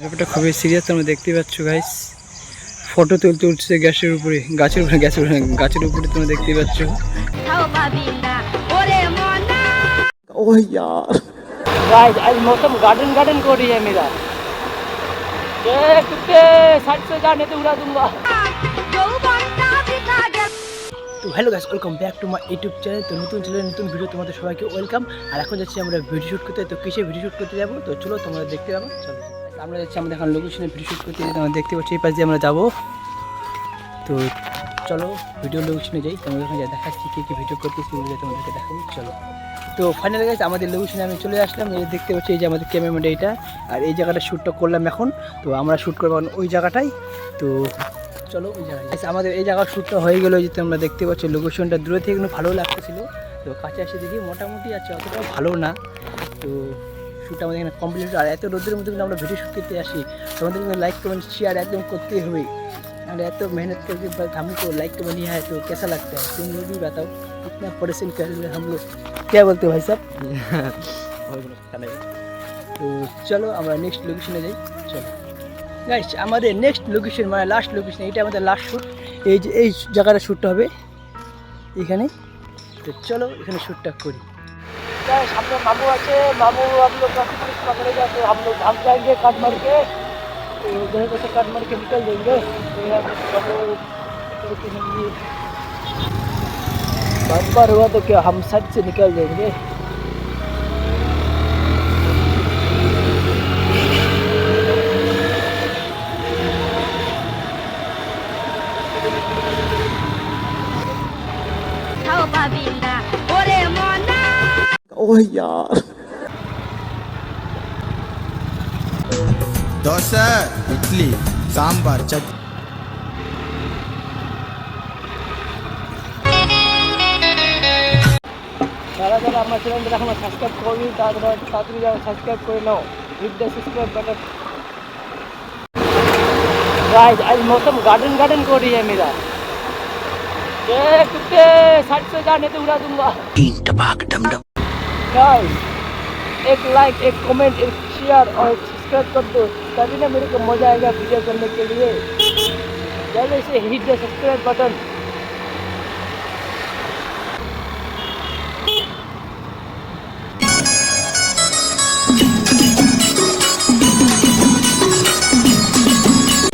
ব্যাপারটা খুবই সিরিয়াস, তোমরা দেখতে পাচ্ছ গাইস। ফটো তুলতে উঠছে গাছের উপরে তোমরা দেখতে পাচ্ছ। ओह यार गाइस आज मौसम गार्डन को रही है मेरा। ये कुत्ते साइड से जाने तो उड़ा दूंगा। তো hello guys, welcome back to my YouTube channel. তো নতুন চ্যানেল নতুন ভিডিও তোমাদের সবাইকে ওয়েলকাম। আর এখন যাচ্ছি আমরা ভিডিও শ্যুট করতে। তো কিসে ভিডিও শ্যুট করতে যাবো, তো চলো তোমরা দেখতে পাবো। চলো আমরা যাচ্ছি আমাদের এখন লোকেশনে ভিডিও শ্যুট করতে। তোমরা দেখতে পাচ্ছি এই পাশ দিয়ে আমরা যাবো। তো চলো ভিডিও লোকেশনে যাই, তোমাদের ওখানে দেখাচ্ছি কী কী ভিডিও করতেছি তোমাদেরকে দেখাবো। চলো তো ফাইনালি গাইস আমাদের লোকেশনে আমি চলে আসলাম। এই দেখতে পাচ্ছি এই যে আমাদের ক্যামেরাম্যান এইটা, আর এই জায়গাটা শ্যুটটা করলাম এখন। তো আমরা শ্যুট করবো ওই জায়গাটাই। তো চলো ওই জায়গায় আমাদের এই জায়গার শ্যুটটা হয়ে গেলো। যে তোমরা দেখতে পাচ্ছ লোকেশনটা দূরে থেকে কিন্তু ভালো লাগতেছিল। তো কাছে এসে দেখি মোটামুটি আছে, অতটাও ভালো না। তো শ্যুটটা আমাদের এখানে কমপ্লিট। আর এত রোদের মধ্যে কিন্তু আমরা ভিডিও শ্যুট করতে আসি, তোমাদের কিন্তু লাইক কমেন্ট শেয়ার একদম করতেই হবে। और एत मेहनत करके हमको लाइक तो बनी है, तो कैसा लगता है तुम लोग भी बताओ, इतना परेशान कर रहे हम लोग, क्या बोलते हो भाई साहब? तो चलो আমরা নেক্সট লোকেশনে যাই। চলো গাইস আমাদের নেক্সট লোকেশন মানে লাস্ট লোকেশন, এটা আমাদের লাস্ট শ্যুট। এই যে এই জায়গাটা শ্যুটটা হবে এখানে। তো চলো এখানে শ্যুটটা করি। गाइस हम लोग मामू আছে, मामू हम लोग का पुलिस पकड़े जाते, हम लोग भाग जाएंगे काट मार के। तो उधर से काट मार के निकल जाएंगे। बार हुआ तो क्या हम साइड से निकल जाएंगे। ओह यार దోశ ఇడ్లీ సాంబార్ చట్నీ যারা যারা আমার চ্যানেলটা এখনো সাবস্ক্রাইব করবি তাড়াতাড়ি যারা সাবস্ক্রাইব করে নাও, হিট দ্য সাবস্ক্রাইব বাটन। गाइस आज मौसम गार्डन को रही है मेरा। ये कुत्ते साइड से जाने तो उड़ा दूंगा। गाइस एक लाइक, एक कमेंट, एक शेयर और एक सब्सक्राइब कर दो, तभी ना मेरे को मजा आएगा वीडियो करने के लिए। जल्दी से हिट द सब्सक्राइब बटन।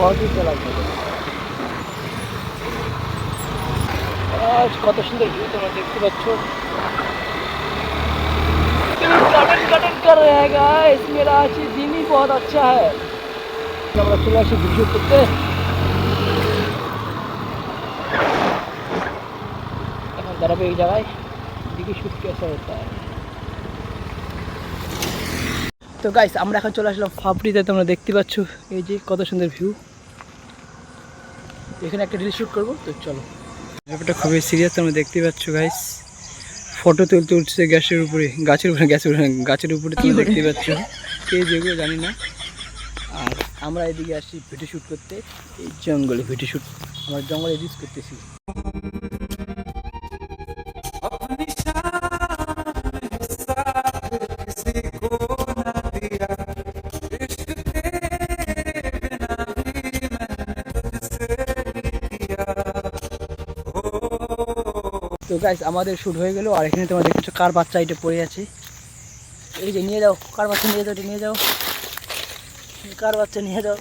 बहुत ही चला आज কত সুন্দর ভিউ তোমরা দেখতে পাচ্ছ। गार्डन कर रहे हैं गाइस, मेरा आज दिन ही बहुत अच्छा है। আমরা চলে আসি ভিডিও করতে। এখন দাঁড়াবে এই জায়গায়, দেখি শুট কেসা হতা है। তো গাইস আমরা এখন চলে আসলাম ফাপড়িতে। তোমরা দেখতে পাচ্ছ এই যে কত সুন্দর ভিউ। এখানে একটা রিল শ্যুট করবো। তো চলো ব্যাপারটা খুবই সিরিয়াস, তোমরা দেখতে পাচ্ছ গাইস। ফটো তুলতে উঠছে গাছের উপরে তোমরা দেখতে পাচ্ছ। কে যেগুলো জানি না। আর আমরা এদিকে আসি ভিডিও শ্যুট করতে, এই জঙ্গলে ভিডিও শ্যুট আমরা জঙ্গলে রিলস করতেছি। তো গাইস আমাদের শ্যুট হয়ে গেল। আর এখানে তোমরা দেখছো কার বাচ্চা এটা পড়ে আছে। এই যে নিয়ে যাও, কার বাচ্চা নিয়ে যাও, এটা নিয়ে যাও, কার বাচ্চা নিয়ে যাও।